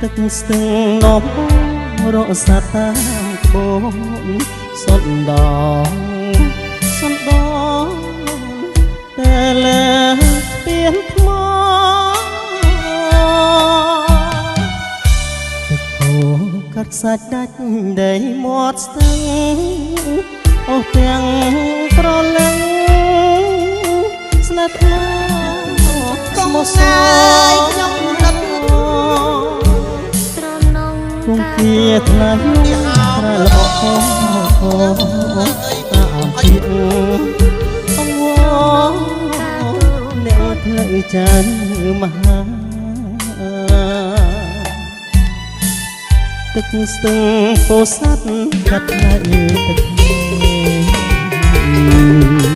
ទឹកស្ទឹងនំរសាតាមក្បូនសុនដងតែលើពៀនថ្មទឹកហូរកាត់សាច់ដាច់ដីមាត់ស្ទឹងអូទាំងប្រលឹងស្នេហ៍ថ្លាកុំស្នេហ៍ខ្ញុំនឹកត្រនងគង់ជាថ្លៃត្រឡប់តាមពីអង្វរអ្នកផ្លូវចានមហាទឹកស្ទឹងពោធិ៍សាត់កាត់ថ្លៃទឹក